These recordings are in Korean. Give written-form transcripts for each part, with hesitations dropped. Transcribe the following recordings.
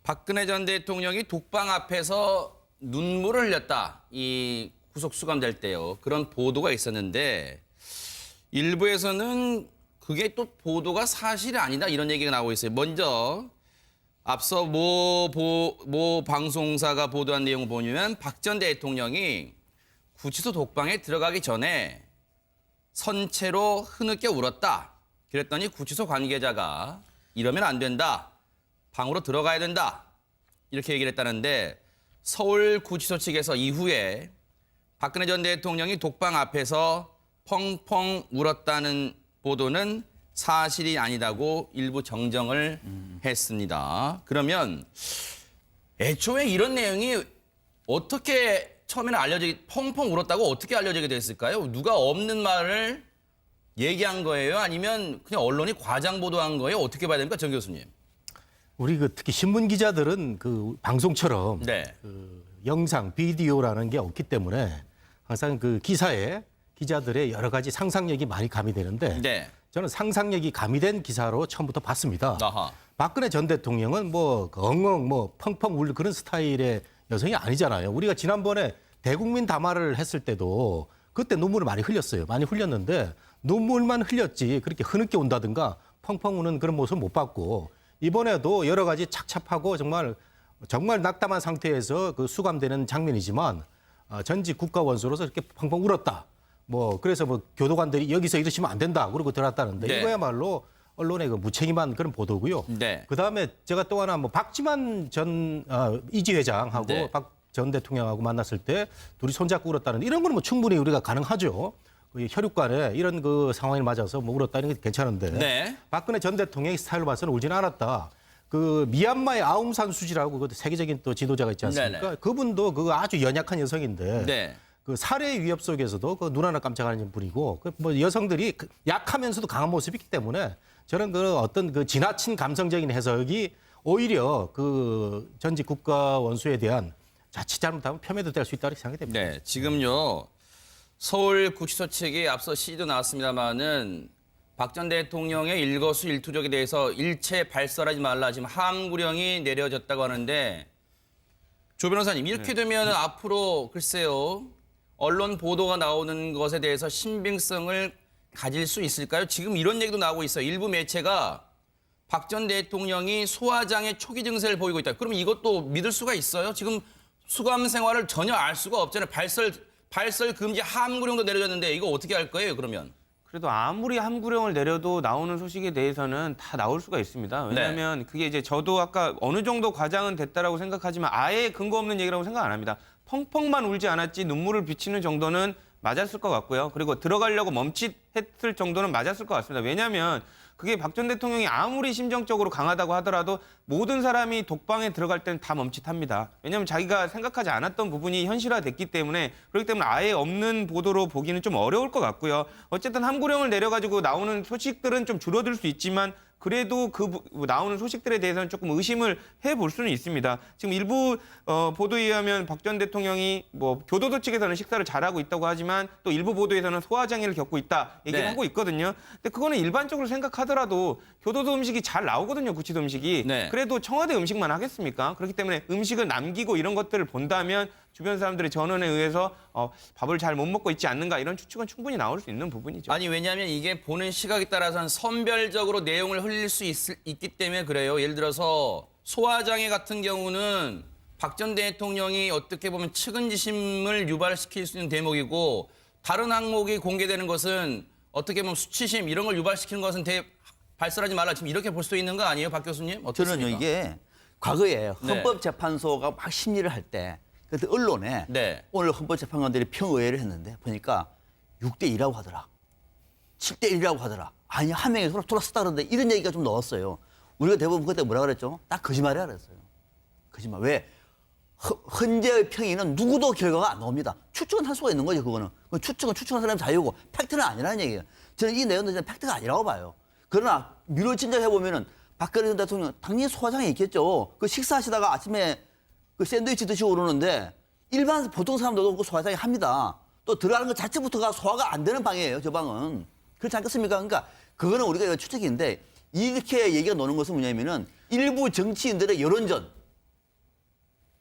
박근혜 전 대통령이 독방 앞에서 눈물을 흘렸다. 이 구속 수감될 때요. 그런 보도가 있었는데 일부에서는 그게 또 보도가 사실이 아니다 이런 얘기가 나오고 있어요. 먼저 앞서 모 방송사가 보도한 내용을 보면 박 전 대통령이 구치소 독방에 들어가기 전에 선체로 흐느껴 울었다. 그랬더니 구치소 관계자가 이러면 안 된다. 방으로 들어가야 된다. 이렇게 얘기를 했다는데 서울구치소 측에서 이후에 박근혜 전 대통령이 독방 앞에서 펑펑 울었다는 보도는 사실이 아니다고 일부 정정을 했습니다. 그러면 애초에 이런 내용이 어떻게 처음에는 펑펑 울었다고 어떻게 알려지게 됐을까요? 누가 없는 말을 얘기한 거예요? 아니면 그냥 언론이 과장 보도한 거예요? 어떻게 봐야 됩니까, 정 교수님? 우리 특히 신문 기자들은 방송처럼 네. 영상, 비디오라는 게 없기 때문에 항상 기사에 기자들의 여러 가지 상상력이 많이 가미되는데 네. 저는 상상력이 가미된 기사로 처음부터 봤습니다. 아하. 박근혜 전 대통령은 엉엉 펑펑 울 그런 스타일의 여성이 아니잖아요. 우리가 지난번에 대국민 담화를 했을 때도 그때 눈물을 많이 흘렸어요. 많이 흘렸는데 눈물만 흘렸지 그렇게 흐느껴 온다든가 펑펑 우는 그런 모습을 못 봤고 이번에도 여러 가지 착잡하고 정말 낙담한 상태에서 수감되는 장면이지만 전직 국가원수로서 이렇게 펑펑 울었다. 그래서 교도관들이 여기서 이러시면 안 된다. 그러고 들어왔다는데 네. 이거야말로 언론의 무책임한 그런 보도고요. 네. 그다음에 제가 또 하나 박지만 전 이지 회장하고 네. 박 전 대통령하고 만났을 때 둘이 손잡고 울었다는 이런 거는 충분히 우리가 가능하죠. 혈육간에 이런 상황을 맞아서 울었다 이런 게 괜찮은데 네. 박근혜 전 대통령의 스타일로 봐서는 울지는 않았다. 미얀마의 아웅산 수지라고 그 세계적인 또 지도자가 있지 않습니까? 네네. 그분도 아주 연약한 여성인데 네. 살해 위협 속에서도 눈 하나 깜짝하는 분이고 여성들이 약하면서도 강한 모습이 있기 때문에 저는 어떤 지나친 감성적인 해석이 오히려 전직 국가 원수에 대한 자칫 잘못하면 폄훼도 될 수 있다고 생각이 됩니다. 네. 지금요. 서울구치소 측이 앞서 시도 나왔습니다마는 박 전 대통령의 일거수일투족에 대해서 일체 발설하지 말라 지금 함구령이 내려졌다고 하는데 조 변호사님 이렇게 되면 앞으로 글쎄요. 언론 보도가 나오는 것에 대해서 신빙성을 가질 수 있을까요? 지금 이런 얘기도 나오고 있어요. 일부 매체가 박 전 대통령이 소화장애 초기 증세를 보이고 있다. 그럼 이것도 믿을 수가 있어요? 지금 수감 생활을 전혀 알 수가 없잖아요. 발설 금지 함구령도 내려졌는데 이거 어떻게 할 거예요, 그러면? 그래도 아무리 함구령을 내려도 나오는 소식에 대해서는 다 나올 수가 있습니다. 왜냐하면 그게 이제 저도 아까 어느 정도 과장은 됐다라고 생각하지만 아예 근거 없는 얘기라고 생각 안 합니다. 펑펑만 울지 않았지 눈물을 비치는 정도는 맞았을 것 같고요. 그리고 들어가려고 멈칫했을 정도는 맞았을 것 같습니다. 왜냐하면 그게 박 전 대통령이 아무리 심정적으로 강하다고 하더라도 모든 사람이 독방에 들어갈 때는 다 멈칫합니다. 왜냐하면 자기가 생각하지 않았던 부분이 현실화됐기 때문에 그렇기 때문에 아예 없는 보도로 보기는 좀 어려울 것 같고요. 어쨌든 함구령을 내려가지고 나오는 소식들은 좀 줄어들 수 있지만 그래도 나오는 소식들에 대해서는 조금 의심을 해볼 수는 있습니다. 지금 일부 보도에 의하면 박 전 대통령이 교도소 측에서는 식사를 잘하고 있다고 하지만 또 일부 보도에서는 소화장애를 겪고 있다 얘기를 네. 하고 있거든요. 근데 그거는 일반적으로 생각하더라도 교도소 음식이 잘 나오거든요. 구치소 음식이. 네. 그래도 청와대 음식만 하겠습니까? 그렇기 때문에 음식을 남기고 이런 것들을 본다면 주변 사람들의 전언에 의해서 밥을 잘 못 먹고 있지 않는가 이런 추측은 충분히 나올 수 있는 부분이죠. 아니 왜냐하면 이게 보는 시각에 따라서는 선별적으로 내용을 흘릴 수 있기 때문에 그래요. 예를 들어서 소화장애 같은 경우는 박 전 대통령이 어떻게 보면 측은지심을 유발시킬 수 있는 대목이고 다른 항목이 공개되는 것은 어떻게 보면 수치심 이런 걸 유발시키는 것은 발설하지 말라 지금 이렇게 볼 수 있는 거 아니에요, 박 교수님? 어떻습니까? 저는요 이게 과거에 네. 헌법재판소가 막 심리를 할 때 그때 언론에 네. 오늘 헌법재판관들이 평의회를 했는데 보니까 6대2라고 하더라. 7대1이라고 하더라. 아니 한 명이 서로 돌아섰다 그러는데 이런 얘기가 좀 넣었어요. 우리가 대부분 그때 뭐라 그랬죠? 딱 거짓말이라 그랬어요. 거짓말. 왜? 헌재의 평의는 누구도 결과가 안 나옵니다. 추측은 할 수가 있는 거죠, 그거는. 추측은 사람의 자유고 팩트는 아니라는 얘기예요. 저는 이 내용도 팩트가 아니라고 봐요. 그러나 미루진작해보면은 박근혜 전 대통령 당연히 소화장애 있겠죠. 식사하시다가 아침에 샌드위치 드시고 오르는데 일반 보통 사람들도 소화장애 합니다. 또 들어가는 것 자체부터가 소화가 안 되는 방이에요, 저 방은. 그렇지 않겠습니까? 그러니까 그거는 우리가 추측인데 이렇게 얘기가 나오는 것은 뭐냐면은 일부 정치인들의 여론전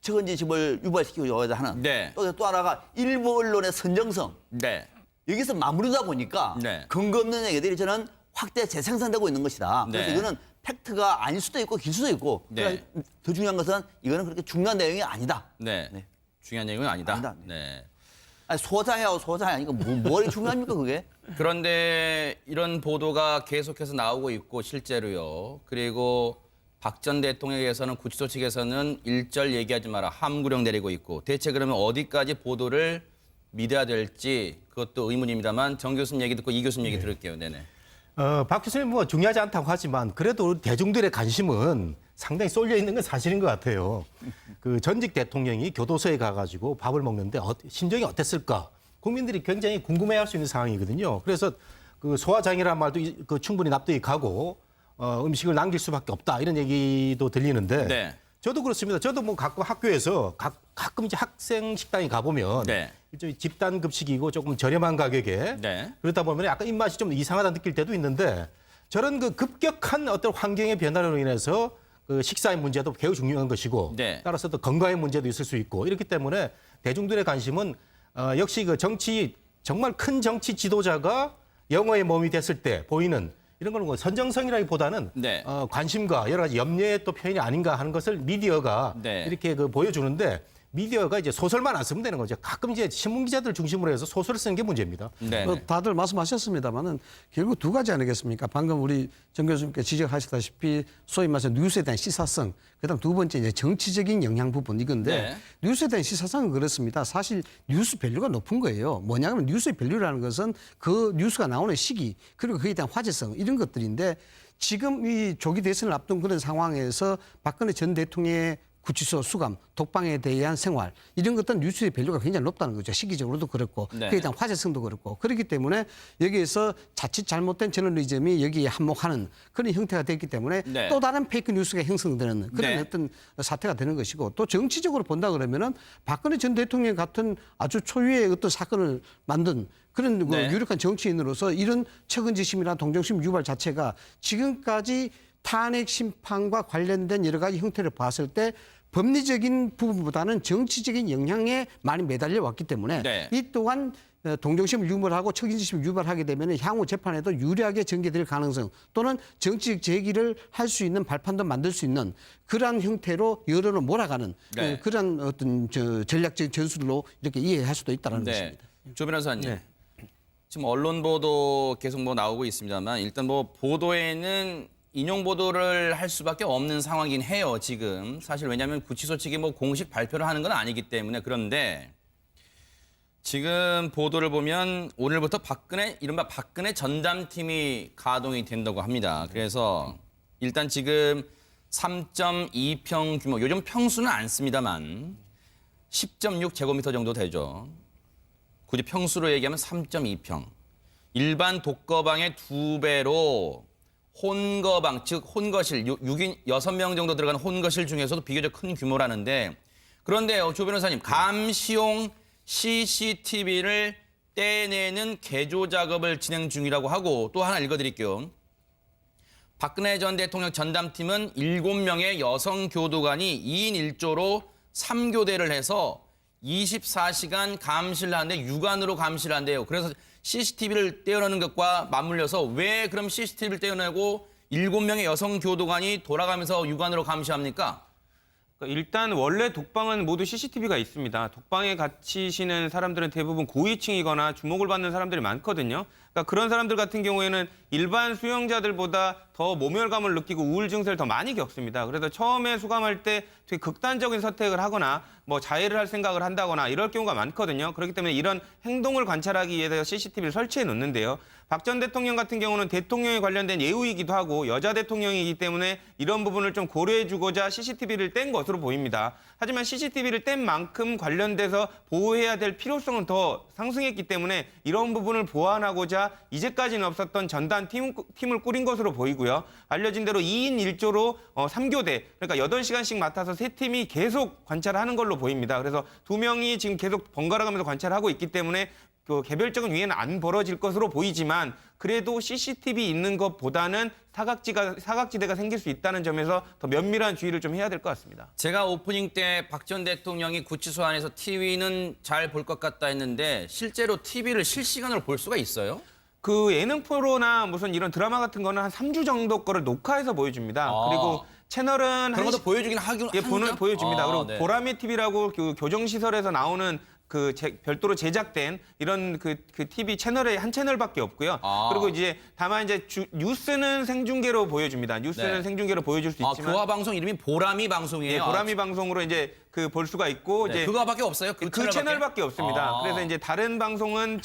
측은지심을 유발시키고자 하는 네. 또 하나가 일부 언론의 선정성 네. 여기서 마무리다 보니까 네. 근거 없는 얘기들이 저는 확대 재생산되고 있는 것이다. 그래서 네. 이거는 팩트가 아닐 수도 있고 길 수도 있고 네. 그러니까 더 중요한 것은 이거는 그렇게 중요한 내용이 아니다. 네. 네. 중요한 얘기는 아니다. 아니다. 네. 아니, 소자야 소자야 이거 뭐가 중요합니까 그게? 그런데 이런 보도가 계속해서 나오고 있고 실제로요. 그리고 박 전 대통령에게서는 구치소 측에서는 일절 얘기하지 마라 함구령 내리고 있고 대체 그러면 어디까지 보도를 믿어야 될지 그것도 의문입니다만 정 교수님 얘기 듣고 이 교수님 얘기 들을게요. 네네. 박 교수님 뭐 중요하지 않다고 하지만 그래도 우리 대중들의 관심은 상당히 쏠려 있는 건 사실인 것 같아요. 그 전직 대통령이 교도소에 가가지고 밥을 먹는데 심정이 어땠을까? 국민들이 굉장히 궁금해할 수 있는 상황이거든요. 그래서 그 소화장애라는 말도 그 충분히 납득이 가고 음식을 남길 수밖에 없다 이런 얘기도 들리는데 네. 저도 그렇습니다. 저도 뭐 가끔 학교에서 가끔 이제 학생 식당에 가보면 네. 일종의 집단 급식이고 조금 저렴한 가격에 네. 그러다 보면 약간 입맛이 좀 이상하다 느낄 때도 있는데 저런 그 급격한 어떤 환경의 변화로 인해서 그 식사의 문제도 매우 중요한 것이고 네. 따라서 또 건강의 문제도 있을 수 있고 이렇기 때문에 대중들의 관심은 역시 그 정치 정말 큰 정치 지도자가 영어의 몸이 됐을 때 보이는 이런 거는 뭐 선정성이라기보다는 네. 관심과 여러 가지 염려의 또 표현이 아닌가 하는 것을 미디어가 네. 이렇게 그 보여주는데 미디어가 이제 소설만 안 쓰면 되는 거죠. 가끔 이제 신문 기자들 중심으로 해서 소설을 쓰는 게 문제입니다. 네. 다들 말씀하셨습니다만은 결국 두 가지 아니겠습니까? 방금 우리 정 교수님께 지적하셨다시피 소위 말해서 뉴스에 대한 시사성, 그다음 두 번째 이제 정치적인 영향 부분 이건데 네. 뉴스에 대한 시사성은 그렇습니다. 사실 뉴스 밸류가 높은 거예요. 뭐냐면 뉴스의 밸류라는 것은 그 뉴스가 나오는 시기 그리고 그에 대한 화제성 이런 것들인데 지금 이 조기 대선을 앞둔 그런 상황에서 박근혜 전 대통령의 구치소 수감, 독방에 대한 생활 이런 것들은 뉴스의 밸류가 굉장히 높다는 거죠. 시기적으로도 그렇고 네. 그에 대한 화제성도 그렇고 그렇기 때문에 여기에서 자칫 잘못된 저널리즘이 여기에 한몫하는 그런 형태가 됐기 때문에 네. 또 다른 페이크 뉴스가 형성되는 그런 네. 어떤 사태가 되는 것이고 또 정치적으로 본다 그러면은 박근혜 전 대통령 같은 아주 초유의 어떤 사건을 만든 그런 그 네. 유력한 정치인으로서 이런 측은지심이나 동정심 유발 자체가 지금까지 탄핵 심판과 관련된 여러 가지 형태를 봤을 때 법리적인 부분보다는 정치적인 영향에 많이 매달려 왔기 때문에 네. 이 또한 동정심을 유발하고 측은지심을 유발하게 되면 향후 재판에도 유리하게 전개될 가능성 또는 정치적 제기를 할 수 있는 발판도 만들 수 있는 그러한 형태로 여론을 몰아가는 네. 그런 어떤 전략적 전술로 이렇게 이해할 수도 있다는 네. 것입니다. 조 변호사님. 네. 지금 언론 보도 계속 뭐 나오고 있습니다만 일단 뭐 보도에는 인용 보도를 할 수밖에 없는 상황이긴 해요, 지금. 사실 왜냐하면 구치소 측이 뭐 공식 발표를 하는 건 아니기 때문에 그런데 지금 보도를 보면 오늘부터 이른바 박근혜 전담팀이 가동이 된다고 합니다. 그래서 일단 지금 3.2평 규모, 요즘 평수는 안 씁니다만 10.6 제곱미터 정도 되죠. 굳이 평수로 얘기하면 3.2평. 일반 독거방의 2배로 혼거방, 즉 혼거실, 6인 6명 정도 들어가는 혼거실 중에서도 비교적 큰 규모라는데 그런데요, 조 변호사님, 감시용 CCTV를 떼내는 개조 작업을 진행 중이라고 하고 또 하나 읽어드릴게요. 박근혜 전 대통령 전담팀은 7명의 여성 교도관이 2인 1조로 3교대를 해서 24시간 감시를 하는데 육안으로 감시를 한대요. 그래서 CCTV를 떼어내는 것과 맞물려서 왜 그럼 CCTV를 떼어내고 7명의 여성 교도관이 돌아가면서 육안으로 감시합니까? 일단 원래 독방은 모두 CCTV가 있습니다. 독방에 갇히시는 사람들은 대부분 고위층이거나 주목을 받는 사람들이 많거든요. 그러니까 그런 사람들 같은 경우에는 일반 수용자들보다 더 모멸감을 느끼고 우울 증세를 더 많이 겪습니다. 그래서 처음에 수감할 때 되게 극단적인 선택을 하거나 뭐 자해를 할 생각을 한다거나 이럴 경우가 많거든요. 그렇기 때문에 이런 행동을 관찰하기 위해서 CCTV를 설치해 놓는데요. 박 전 대통령 같은 경우는 대통령에 관련된 예우이기도 하고 여자 대통령이기 때문에 이런 부분을 좀 고려해 주고자 CCTV를 뗀 것으로 보입니다. 하지만 CCTV를 뗀 만큼 관련돼서 보호해야 될 필요성은 더 상승했기 때문에 이런 부분을 보완하고자 이제까지는 없었던 전담 팀을 꾸린 것으로 보이고요. 알려진 대로 2인 1조로 3교대, 그러니까 8시간씩 맡아서 3팀이 계속 관찰하는 걸로 보입니다. 그래서 2명이 지금 계속 번갈아 가면서 관찰하고 있기 때문에 그 개별적인 위해는 안 벌어질 것으로 보이지만 그래도 CCTV 있는 것보다는 사각지대가 생길 수 있다는 점에서 더 면밀한 주의를 좀 해야 될 것 같습니다. 제가 오프닝 때 박 전 대통령이 구치소 안에서 TV는 잘 볼 것 같다 했는데 실제로 TV를 실시간으로 볼 수가 있어요? 그 예능 프로나 무슨 이런 드라마 같은 거는 한 3주 정도 거를 녹화해서 보여줍니다. 아. 그리고 채널은 그런 것도 보여주긴 하긴 예, 보여줍니다. 아, 그리고 네. 보라매 TV라고 그 교정시설에서 나오는 별도로 제작된 이런 그 TV 채널에 한 채널밖에 없고요. 아. 그리고 이제 다만 이제 뉴스는 생중계로 보여줍니다. 뉴스는 네. 생중계로 보여줄 수 아, 있지만 그와 방송 이름이 보람이 방송이에요. 예, 보람이 방송으로 이제 그 볼 수가 있고 네, 이제 그거밖에 없어요. 그 채널밖에 없습니다. 아. 그래서 이제 다른 방송은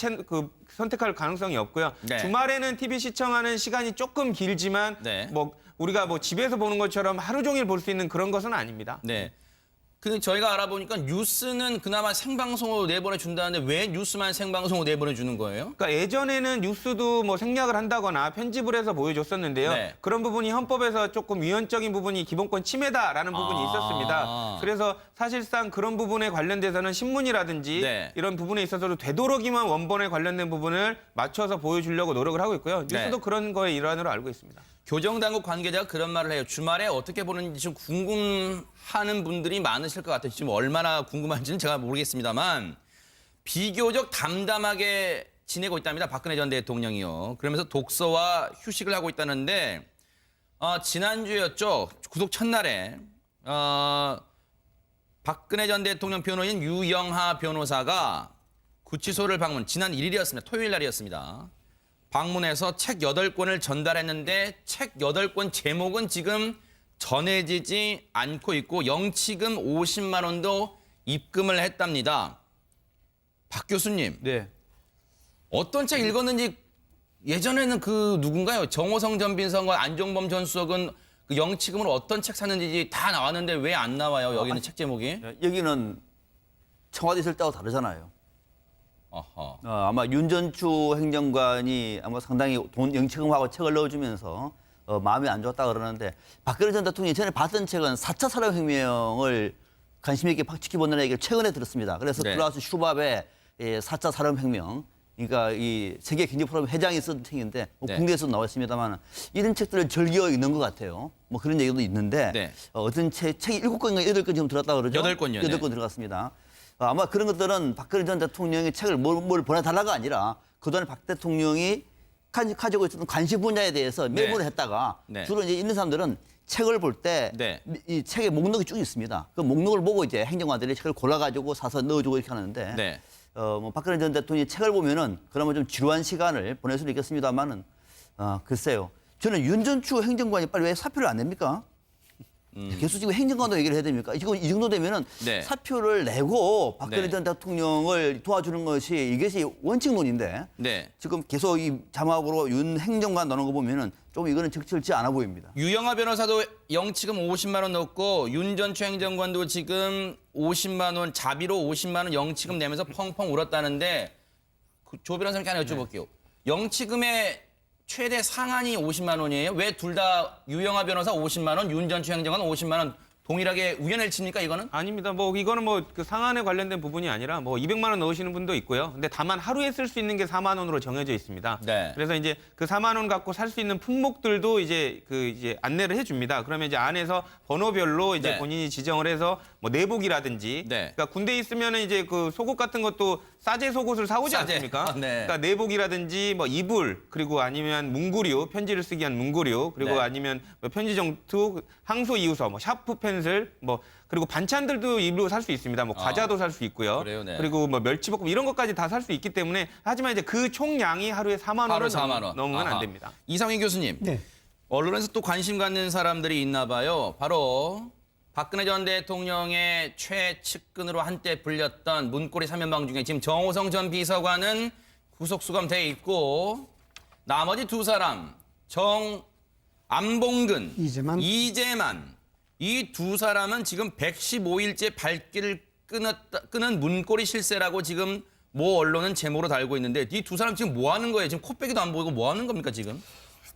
선택할 가능성이 없고요. 네. 주말에는 TV 시청하는 시간이 조금 길지만 네. 뭐 우리가 뭐 집에서 보는 것처럼 하루 종일 볼 수 있는 그런 것은 아닙니다. 네. 그 저희가 알아보니까 뉴스는 그나마 생방송으로 내보내 준다는데 왜 뉴스만 생방송으로 내보내 주는 거예요? 그러니까 예전에는 뉴스도 뭐 생략을 한다거나 편집을 해서 보여줬었는데요. 네. 그런 부분이 헌법에서 조금 위헌적인 부분이 기본권 침해다라는 부분이 있었습니다. 그래서 사실상 그런 부분에 관련돼서는 신문이라든지 네. 이런 부분에 있어서도 되도록이면 원본에 관련된 부분을 맞춰서 보여주려고 노력을 하고 있고요. 뉴스도 네. 그런 거의 일환으로 알고 있습니다. 교정당국 관계자가 그런 말을 해요. 주말에 어떻게 보는지 좀 궁금하는 분들이 많으실 것 같아요. 지금 얼마나 궁금한지는 제가 모르겠습니다만 비교적 담담하게 지내고 있답니다. 박근혜 전 대통령이요. 그러면서 독서와 휴식을 하고 있다는데 지난주였죠. 구속 첫날에 박근혜 전 대통령 변호인 유영하 변호사가 구치소를 방문, 지난 1일이었습니다. 토요일 날이었습니다. 방문해서 책 8권을 전달했는데 책 8권 제목은 지금 전해지지 않고 있고 영치금 50만 원도 입금을 했답니다. 박 교수님, 네. 어떤 책 읽었는지 예전에는 그 누군가요? 정호성 전 비서관과 안종범 전 수석은 그 영치금으로 어떤 책 샀는지 다 나왔는데 왜 안 나와요? 여기는 책 제목이? 여기는 청와대 있을 때하고 다르잖아요. 어허. 아마 윤전추 행정관이 아마 상당히 돈 영치금하고 책을 넣어주면서 마음이 안 좋았다 그러는데 박근혜 전 대통령이 전에 봤던 책은 4차 산업혁명을 관심 있게 지켜본다는 얘기를 최근에 들었습니다. 그래서 네. 클라우스 슈밥의 4차 산업혁명, 그러니까 이 세계 경제 포럼 회장이 쓴 책인데 뭐 네. 국내에서도 나와 있습니다만 이런 책들을 즐겨 읽는 것 같아요. 뭐 그런 얘기도 있는데 네. 어떤 책이 7권인가 8권 지금 들었다 그러죠? 8권이요. 8권 들어갔습니다. 아마 그런 것들은 박근혜 전 대통령이 책을 뭘 보내달라가 아니라 그동안에 박 대통령이 가지고 있었던 관심 분야에 대해서 메모를 했다가 네. 주로 이제 있는 사람들은 책을 볼 때 이 네. 책에 목록이 쭉 있습니다. 그 목록을 보고 이제 행정관들이 책을 골라가지고 사서 넣어주고 이렇게 하는데 네. 뭐 박근혜 전 대통령이 책을 보면은 그러면 좀 지루한 시간을 보낼 수도 있겠습니다만은 글쎄요. 저는 윤전추 행정관이 빨리 왜 사표를 안 냅니까? 계속 지금 행정관도 얘기를 해야 됩니까? 지금 이 정도 되면은 네. 사표를 내고 박근혜 네. 전 대통령을 도와주는 것이 이것이 원칙론인데 네. 지금 계속 이 자막으로 윤 행정관 넣는 거 보면은 좀 이거는 적절치 않아 보입니다. 유영하 변호사도 영치금 50만 원 넣고 윤 전 행정관도 지금 50만 원 자비로 50만 원 영치금 내면서 펑펑 울었다는데 조 변호사님께 하나 여쭤볼게요. 영치금의 최대 상한이 50만 원이에요? 왜 둘 다 유영하 변호사 50만 원, 윤 전 행정관 50만 원 동일하게 우연을 칩니까 이거는? 아닙니다. 뭐 이거는 뭐 그 상한에 관련된 부분이 아니라 뭐 200만 원 넣으시는 분도 있고요. 근데 다만 하루에 쓸 수 있는 게 4만 원으로 정해져 있습니다. 네. 그래서 이제 그 4만 원 갖고 살 수 있는 품목들도 이제 안내를 해줍니다. 그러면 이제 안에서 번호별로 이제 네. 본인이 지정을 해서 뭐 내복이라든지, 네. 그러니까 군대에 있으면은 이제 그 속옷 같은 것도 싸제 속옷을 사오지 싸제. 않습니까? 네. 그러니까 내복이라든지 뭐 이불 그리고 아니면 문구류, 편지를 쓰기 위한 문구류 그리고 네. 아니면 뭐 편지 정투, 항소 이유서, 뭐 샤프 펜슬, 뭐 그리고 반찬들도 일부 살 수 있습니다. 뭐 과자도 살 수 있고요. 그래요, 네. 그리고 뭐 멸치볶음 이런 것까지 다 살 수 있기 때문에 하지만 이제 그 총량이 하루에 4만 하루 원을 4만 원. 넘으면 아하. 안 됩니다. 이상희 교수님. 네. 언론에서 또 관심 갖는 사람들이 있나 봐요. 바로 박근혜 전 대통령의 최측근으로 한때 불렸던 문고리 3연방 중에 지금 정호성 전 비서관은 구속 수감돼 있고 나머지 두 사람 안봉근, 이재만. 이 두 사람은 지금 115일째 발길을 끄는 문고리 실세라고 지금 모 언론은 제목으로 달고 있는데 이 두 사람 지금 뭐 하는 거예요? 지금 코빼기도 안 보이고 뭐 하는 겁니까 지금?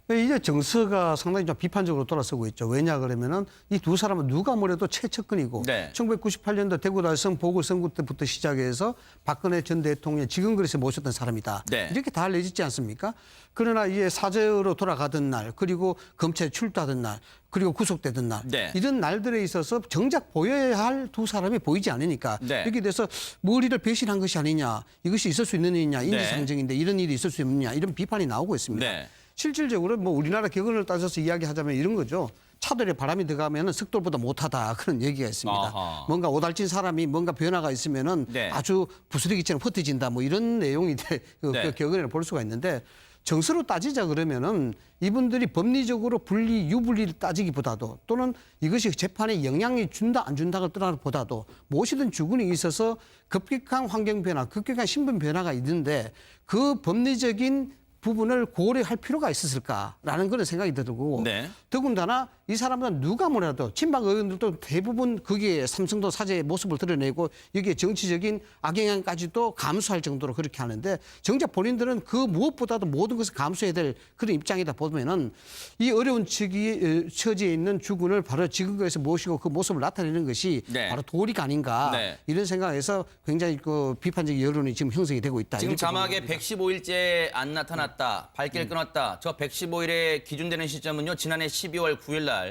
이제 정서가 상당히 좀 비판적으로 돌아서고 있죠. 왜냐 그러면은 이 두 사람은 누가 뭐래도 최측근이고 네. 1998년도 대구달성 보궐선거 때부터 시작해서 박근혜 전 대통령 지금 그래서 모셨던 사람이다. 네. 이렇게 다 알려지지 않습니까? 그러나 이게 사저로 돌아가던 날 그리고 검찰에 출두하던 날 그리고 구속되던 날 네. 이런 날들에 있어서 정작 보여야 할 두 사람이 보이지 않으니까 네. 이렇게 돼서 머리를 배신한 것이 아니냐 이것이 있을 수 있는 일이냐 인지상정인데 이런 일이 있을 수 있느냐 이런 비판이 나오고 있습니다. 네. 실질적으로 뭐 우리나라 격언을 따져서 이야기하자면 이런 거죠. 차들에 바람이 들어가면은 석돌보다 못하다 그런 얘기가 있습니다. 아하. 뭔가 오달진 사람이 뭔가 변화가 있으면은 네. 아주 부스러기처럼 흩어진다 뭐 이런 내용이 네. 격언을 볼 수가 있는데 정서로 따지자 그러면은 이분들이 법리적으로 분리 유불리를 따지기보다도 또는 이것이 재판에 영향이 준다 안 준다를 떠나보다도 무엇이든 주군이 있어서 급격한 환경 변화, 급격한 신분 변화가 있는데 그 법리적인 부분을 고려할 필요가 있었을까라는 그런 생각이 들고 네. 더군다나 이 사람은 누가 뭐라도 친박 의원들도 대부분 거기에 삼성도 사제의 모습을 드러내고 여기에 정치적인 악영향까지도 감수할 정도로 그렇게 하는데 정작 본인들은 그 무엇보다도 모든 것을 감수해야 될 그런 입장이다 보면은 이 어려운 처지에 있는 주군을 바로 지금에서 모시고 그 모습을 나타내는 것이 네. 바로 도리가 아닌가 네. 이런 생각에서 굉장히 그 비판적 여론이 지금 형성이 되고 있다. 지금 이렇게 자막에 보는 겁니다. 115일째 안 나타났다, 발길 끊었다. 저 115일에 기준되는 시점은요, 지난해 12월 9일 날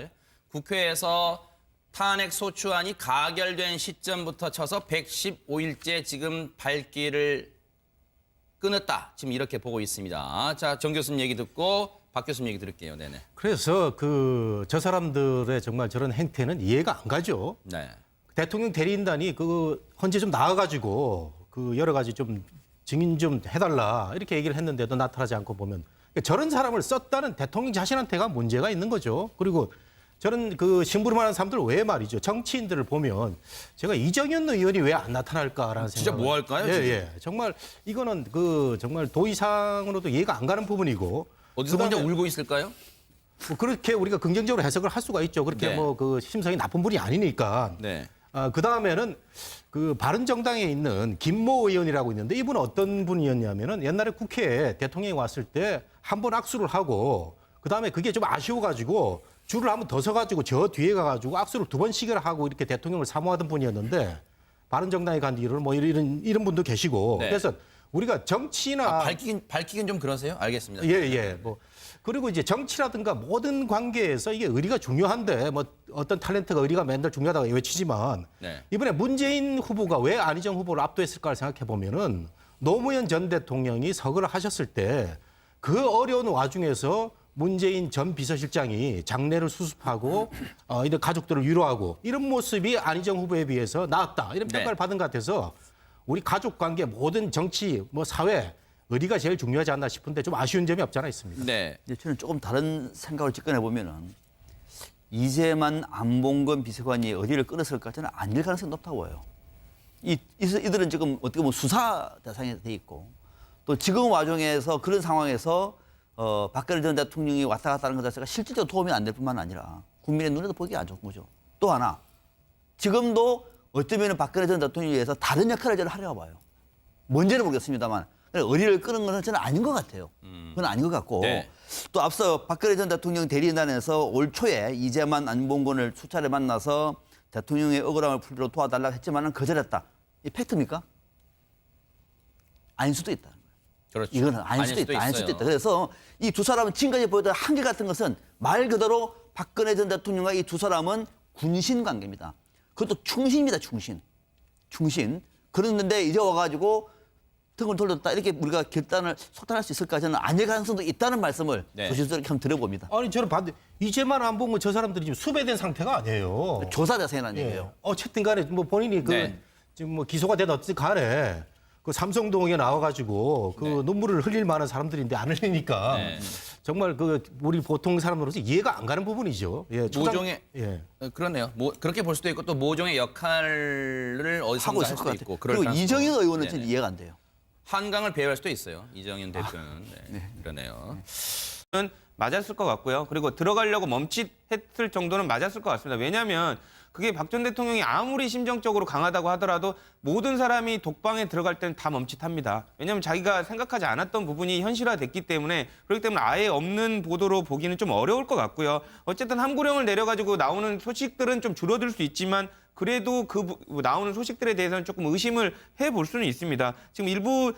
국회에서 탄핵 소추안이 가결된 시점부터 쳐서 115일째 지금 발길을 끊었다. 지금 이렇게 보고 있습니다. 자, 정 교수님 얘기 듣고 박 교수님 얘기 들을게요. 네네. 그래서 저 사람들의 정말 저런 행태는 이해가 안 가죠. 네. 대통령 대리인단이 그 헌재 좀 나와가지고 그 여러 가지 좀 증인 좀 해달라 이렇게 얘기를 했는데도 나타나지 않고 보면 저런 사람을 썼다는 대통령 자신한테가 문제가 있는 거죠. 그리고 저런 그 심부름하는 사람들 왜 말이죠. 정치인들을 보면 제가 이정현 의원이 왜 안 나타날까라는 진짜 생각. 뭐 할까요, 예, 지금? 예. 정말 이거는 그 정말 도의상으로도 이해가 안 가는 부분이고. 어디서 혼자 그다음에 울고 있을까요? 뭐 그렇게 우리가 긍정적으로 해석을 할 수가 있죠. 그렇게 네. 뭐 그 심성이 나쁜 분이 아니니까. 네. 그 다음에는 그 바른정당에 있는 김모 의원이라고 있는데 이분은 어떤 분이었냐면은 옛날에 국회에 대통령이 왔을 때 한 번 악수를 하고 그 다음에 그게 좀 아쉬워가지고 줄을 한 번 더 서가지고 저 뒤에 가가지고 악수를 2번씩을 하고 이렇게 대통령을 사모하던 분이었는데 바른정당에 간 뒤로는 뭐 이런 분도 계시고 네. 그래서 우리가 정치나 밝히긴 좀 그러세요? 알겠습니다. 예. 뭐 그리고 이제 정치라든가 모든 관계에서 이게 의리가 중요한데 뭐 어떤 탤런트가 의리가 맨날 중요하다고 외치지만 네. 이번에 문재인 후보가 왜 안희정 후보를 압도했을까를 생각해 보면은 노무현 전 대통령이 서거를 하셨을 때 그 어려운 와중에서 문재인 전 비서실장이 장례를 수습하고 이런 가족들을 위로하고 이런 모습이 안희정 후보에 비해서 나았다 이런 평가를 네. 받은 것 같아서 우리 가족 관계 모든 정치 뭐 사회 의리가 제일 중요하지 않나 싶은데 좀 아쉬운 점이 없지 않아 있습니다. 네. 이제 저는 조금 다른 생각을 접근해 보면은 이제만 안봉근 비서관이 어디를 끊었을까 저는 아닐 가능성이 높다고 봐요. 이들은 지금 어떻게 보면 수사 대상이 돼 있고 또 지금 와중에서 그런 상황에서 박근혜 전 대통령이 왔다 갔다 하는 것 자체가 실질적으로 도움이 안 될 뿐만 아니라 국민의 눈에도 보기 안 좋은 거죠. 또 하나 지금도 어쩌면 박근혜 전 대통령에 의해서 다른 역할을 저는 하려고 봐요. 뭔지는 모르겠습니다만 의리를 끄는 것은 저는 아닌 것 같아요. 그건 아닌 것 같고 네. 또 앞서 박근혜 전 대통령 대리인단에서 올 초에 이재만 안봉근을 수차례 만나서 대통령의 억울함을 풀도록 도와달라고 했지만은 거절했다. 이 팩트입니까? 아닐 수도 있다. 그렇죠. 이거는 아닐 수도 있다. 아닐 수도 있어요. 있다. 그래서 이 두 사람은 지금까지 보여준 한계 같은 것은 말 그대로 박근혜 전 대통령과 이 두 사람은 군신 관계입니다. 그것도 충신입니다. 충신. 그랬는데 이제 와가지고 등을 돌렸다. 이렇게 우리가 결단을 속단할 수 있을까? 저는 아닐 가능성도 있다는 말씀을 네. 조심스럽게 한번 들어봅니다. 아니 저는 반대 이제만 안 본 건 저 사람들이 지금 수배된 상태가 아니에요. 조사 대상이라는 예. 얘기예요. 어쨌든 간에 뭐 본인이 그 네. 지금 뭐 기소가 되든 어쨌든 간에 그 삼성동에 나와가지고 그 네. 눈물을 흘릴 만한 사람들인데 안 흘리니까 네. 정말 그 우리 보통 사람으로서 이해가 안 가는 부분이죠. 예. 모종의 예. 그러네요. 그렇게 볼 수도 있고 또 모종의 역할을 어디서 하고 할 있을 것 수도 같아요. 있고 그럴 그리고 가능성도. 이정현 의원은 네네. 좀 이해가 안 돼요. 한강을 배회할 수도 있어요. 이정현 대표는. 네. 그러네요. 는 맞았을 것 같고요. 그리고 들어가려고 멈칫했을 정도는 맞았을 것 같습니다. 왜냐하면 그게 박 전 대통령이 아무리 심정적으로 강하다고 하더라도 모든 사람이 독방에 들어갈 때는 다 멈칫합니다. 왜냐하면 자기가 생각하지 않았던 부분이 현실화됐기 때문에 그렇기 때문에 아예 없는 보도로 보기는 좀 어려울 것 같고요. 어쨌든 함구령을 내려가지고 나오는 소식들은 좀 줄어들 수 있지만 그래도 나오는 소식들에 대해서는 조금 의심을 해볼 수는 있습니다. 지금 일부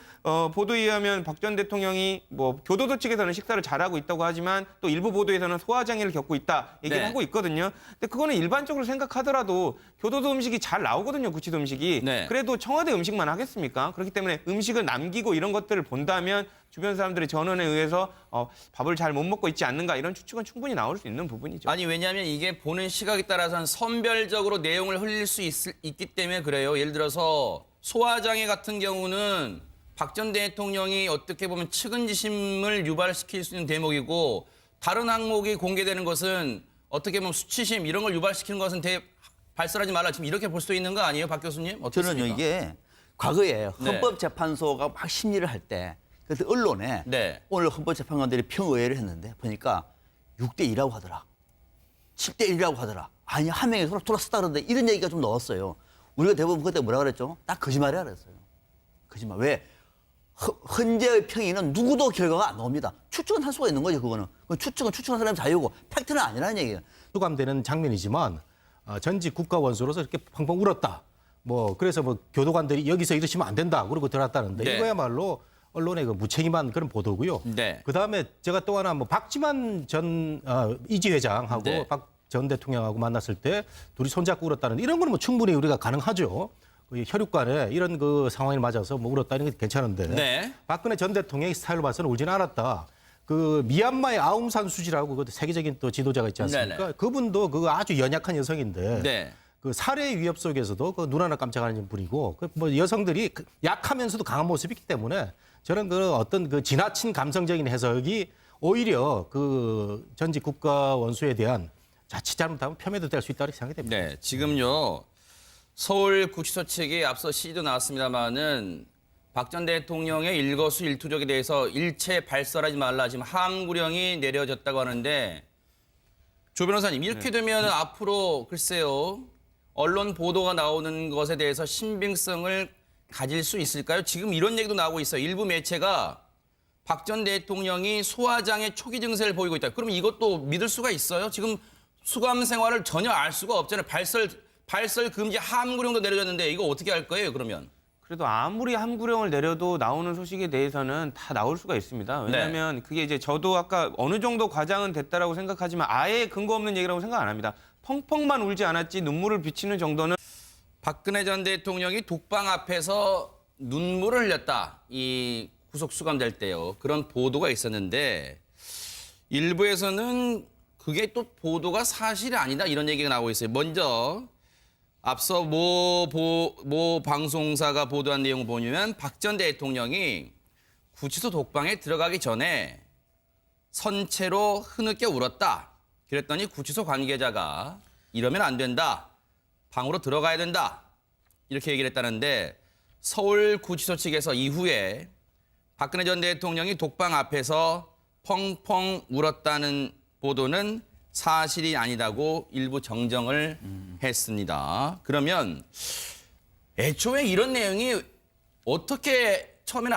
보도에 의하면 박 전 대통령이 뭐 교도소 측에서는 식사를 잘하고 있다고 하지만 또 일부 보도에서는 소화장애를 겪고 있다 얘기를 네. 하고 있거든요. 근데 그거는 일반적으로 생각하더라도 교도소 음식이 잘 나오거든요. 구치소 음식이. 네. 그래도 청와대 음식만 하겠습니까? 그렇기 때문에 음식을 남기고 이런 것들을 본다면 주변 사람들의 전언에 의해서 밥을 잘 못 먹고 있지 않는가 이런 추측은 충분히 나올 수 있는 부분이죠. 아니 왜냐하면 이게 보는 시각에 따라서는 선별적으로 내용을 흘릴 수 있기 때문에 그래요. 예를 들어서 소화장애 같은 경우는 박 전 대통령이 어떻게 보면 측은지심을 유발시킬 수 있는 대목이고 다른 항목이 공개되는 것은 어떻게 보면 수치심 이런 걸 유발시키는 것은 발설하지 말라 지금 이렇게 볼 수도 있는 거 아니에요, 박 교수님? 어떻습니까? 저는요 이게 과거에 네. 헌법재판소가 막 심리를 할 때 그래서 언론에 네. 오늘 헌법재판관들이 평의회를 했는데 보니까 6대2라고 하더라. 7대1이라고 하더라. 아니 한 명이 서로 돌아섰다 그러는데 이런 얘기가 좀 넣었어요. 우리가 대부분 그때 뭐라 그랬죠? 딱 거짓말이라 그랬어요. 거짓말. 왜? 헌재의 평의는 누구도 결과가 안 나옵니다. 추측은 할 수가 있는 거죠, 그거는. 추측은 추측하는 사람의 자유고 팩트는 아니라는 얘기예요. 수감되는 장면이지만 전직 국가원수로서 이렇게 펑펑 울었다. 뭐 그래서 뭐 교도관들이 여기서 이러시면 안 된다. 그러고 들어왔다는데 네. 이거야말로 언론의 그 무책임한 그런 보도고요. 네. 그다음에 제가 또 하나 뭐 박지만 전 이지 회장하고 네. 박 전 대통령하고 만났을 때 둘이 손잡고 울었다는데 이런 거는 뭐 충분히 우리가 가능하죠. 그 혈육 간에 이런 그 상황에 맞아서 뭐 울었다는 게 괜찮은데 네. 박근혜 전 대통령의 스타일로 봐서는 울지는 않았다. 그 미얀마의 아웅산 수지라고 그 세계적인 또 지도자가 있지 않습니까? 네네. 그분도 그 아주 연약한 여성인데 네. 그 살해 위협 속에서도 그 눈 하나 깜짝하는 분이고 그 뭐 여성들이 약하면서도 강한 모습이기 때문에 저는 그 어떤 그 지나친 감성적인 해석이 오히려 그 전직 국가 원수에 대한 자칫 잘못하면 폄훼도 될 수 있다고 생각이 됩니다. 네, 지금요 서울구치소 측이 앞서 시도 나왔습니다마는 박 전 대통령의 일거수일투족에 대해서 일체 발설하지 말라 지금 함구령이 내려졌다고 하는데 조 변호사님 이렇게 되면 앞으로 글쎄요 언론 보도가 나오는 것에 대해서 신빙성을 가질 수 있을까요? 지금 이런 얘기도 나오고 있어요. 일부 매체가 박 전 대통령이 소화장애 초기 증세를 보이고 있다. 그럼 이것도 믿을 수가 있어요? 지금 수감 생활을 전혀 알 수가 없잖아요. 발설 금지 함구령도 내려졌는데 이거 어떻게 할 거예요, 그러면? 그래도 아무리 함구령을 내려도 나오는 소식에 대해서는 다 나올 수가 있습니다. 왜냐하면 그게 이제 저도 아까 어느 정도 과장은 됐다라고 생각하지만 아예 근거 없는 얘기라고 생각 안 합니다. 펑펑만 울지 않았지 눈물을 비치는 정도는 박근혜 전 대통령이 독방 앞에서 눈물을 흘렸다. 이 구속 수감될 때요. 그런 보도가 있었는데 일부에서는 그게 또 보도가 사실이 아니다 이런 얘기가 나오고 있어요. 먼저 앞서 모 방송사가 보도한 내용을 보면 박 전 대통령이 구치소 독방에 들어가기 전에 선체로 흐느껴 울었다. 그랬더니 구치소 관계자가 이러면 안 된다. 방으로 들어가야 된다. 이렇게 얘기를 했다는데 서울구치소 측에서 이후에 박근혜 전 대통령이 독방 앞에서 펑펑 울었다는 보도는 사실이 아니다고 일부 정정을 했습니다. 그러면 애초에 이런 내용이 어떻게 처음에는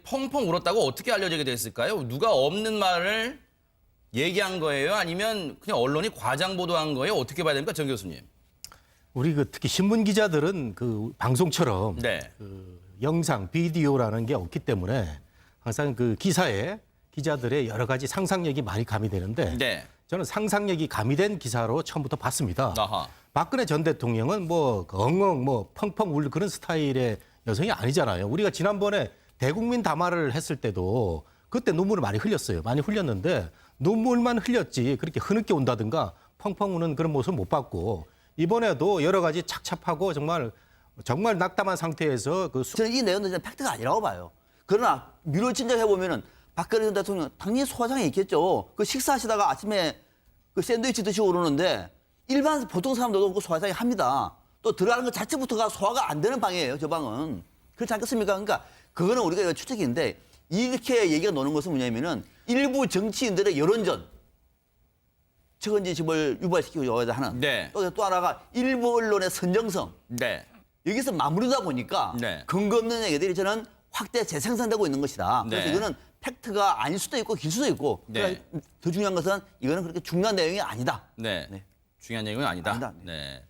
펑펑 울었다고 어떻게 알려지게 됐을까요? 누가 없는 말을 얘기한 거예요? 아니면 그냥 언론이 과장 보도한 거예요? 어떻게 봐야 됩니까, 정 교수님? 우리 그 특히 신문 기자들은 그 방송처럼 네. 그 영상, 비디오라는 게 없기 때문에 항상 그 기사에 기자들의 여러 가지 상상력이 많이 가미되는데 네. 저는 상상력이 가미된 기사로 처음부터 봤습니다. 아하. 박근혜 전 대통령은 뭐 엉엉 뭐 펑펑 울 그런 스타일의 여성이 아니잖아요. 우리가 지난번에 대국민 담화를 했을 때도 그때 눈물을 많이 흘렸어요. 많이 흘렸는데 눈물만 흘렸지 그렇게 흐느껴 온다든가 펑펑 우는 그런 모습 못 봤고 이번에도 여러 가지 착잡하고 정말 낙담한 상태에서 저는 이 내용도 진짜 팩트가 아니라고 봐요. 그러나 미로 진작해 보면은 박근혜 전 대통령 당연히 소화장애 있겠죠. 그 식사하시다가 아침에 그 샌드위치 드시고 오르는데 일반 보통 사람들도 그 소화장애 합니다. 또 들어가는 것 자체부터가 소화가 안 되는 방이에요. 저 방은. 그렇지 않겠습니까? 그러니까 그거는 우리가 추측인데 이렇게 얘기가 나오는 것은 뭐냐면은 일부 정치인들의 여론전 책임지심을 유발시키고자 하는 네. 또 하나가 일부 언론의 선정성 네. 여기서 마무리다 보니까 네. 근거 없는 얘기들이 저는 확대 재생산되고 있는 것이다. 그래서 네. 이거는 팩트가 아닐 수도 있고 길 수도 있고 네. 그러니까 더 중요한 것은 이거는 그렇게 중요한 내용이 아니다. 네. 네. 중요한 얘기는 아니다. 아니다. 네.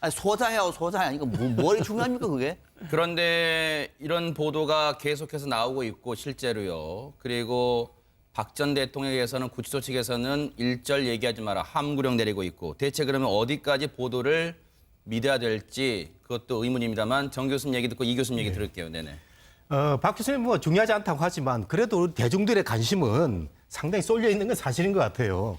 아니, 소자해요 소자해 아니까 뭐가 중요합니까 그게? 그런데 이런 보도가 계속해서 나오고 있고 실제로요. 그리고 박 전 대통령에게서는 구치소 측에서는 일절 얘기하지 마라 함구령 내리고 있고 대체 그러면 어디까지 보도를 믿어야 될지 그것도 의문입니다만 정 교수님 얘기 듣고 이 교수님 얘기 들을게요. 네네. 박 교수님 뭐 중요하지 않다고 하지만 그래도 우리 대중들의 관심은 상당히 쏠려 있는 건 사실인 것 같아요.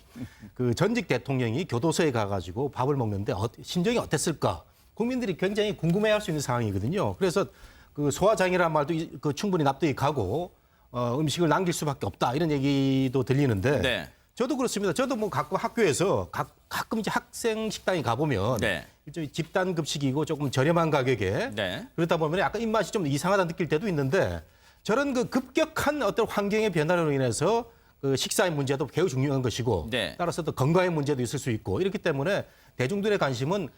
그 전직 대통령이 교도소에 가가지고 밥을 먹는데 심정이 어땠을까? 국민들이 굉장히 궁금해할 수 있는 상황이거든요. 그래서 그 소화장애라는 말도 그 충분히 납득이 가고 음식을 남길 수밖에 없다 이런 얘기도 들리는데 네. 저도 그렇습니다. 저도 뭐 가끔 학교에서 가끔 이제 학생 식당에 가보면 네. 일종의 집단 급식이고 조금 저렴한 가격에 네. 그러다 보면 약간 입맛이 좀 이상하다 느낄 때도 있는데 저런 그 급격한 어떤 환경의 변화로 인해서 그 식사의 문제도 매우 중요한 것이고 네. 따라서 또 건강의 문제도 있을 수 있고 이렇기 때문에 대중들의 관심은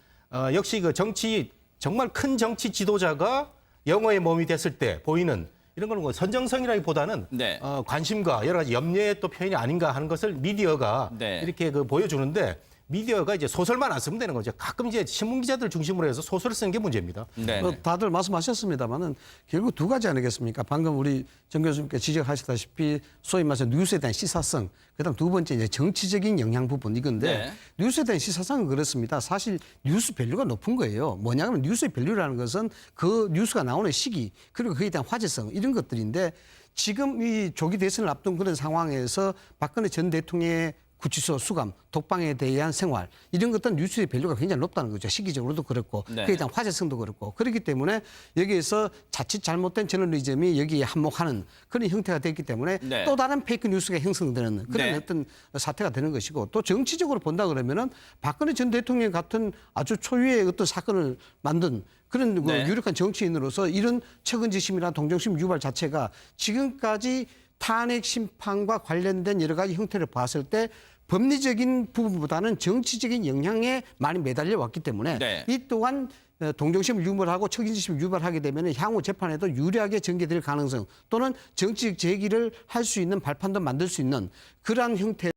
역시 그 정치 정말 큰 정치 지도자가 영어의 몸이 됐을 때 보이는 이런 거는 뭐 선정성이라기보다는 네. 관심과 여러 가지 염려의 또 표현이 아닌가 하는 것을 미디어가 네. 이렇게 그 보여주는데 미디어가 이제 소설만 안 쓰면 되는 거죠. 가끔 이제 신문 기자들 중심으로 해서 소설을 쓰는 게 문제입니다. 네. 다들 말씀하셨습니다만은 결국 두 가지 아니겠습니까? 방금 우리 정 교수님께 지적하셨다시피 소위 말해서 뉴스에 대한 시사성, 그다음 두 번째 이제 정치적인 영향 부분 이건데 네. 뉴스에 대한 시사성은 그렇습니다. 사실 뉴스 밸류가 높은 거예요. 뭐냐면 뉴스의 밸류라는 것은 그 뉴스가 나오는 시기 그리고 그에 대한 화제성 이런 것들인데 지금 이 조기 대선을 앞둔 그런 상황에서 박근혜 전 대통령의 구치소 수감, 독방에 대한 생활 이런 것들은 뉴스의 밸류가 굉장히 높다는 거죠. 시기적으로도 그렇고 네. 그에 대한 화제성도 그렇고 그렇기 때문에 여기에서 자칫 잘못된 저널리즘이 여기에 한몫하는 그런 형태가 됐기 때문에 네. 또 다른 페이크 뉴스가 형성되는 그런 네. 어떤 사태가 되는 것이고 또 정치적으로 본다 그러면은 박근혜 전 대통령 같은 아주 초유의 어떤 사건을 만든 그런 그 네. 유력한 정치인으로서 이런 책임지심이나 동정심 유발 자체가 지금까지 탄핵 심판과 관련된 여러 가지 형태를 봤을 때 법리적인 부분보다는 정치적인 영향에 많이 매달려 왔기 때문에 네. 이 또한 동정심을 유발하고 책임지심을 유발하게 되면 향후 재판에도 유리하게 전개될 가능성 또는 정치적 제기를 할 수 있는 발판도 만들 수 있는 그러한 형태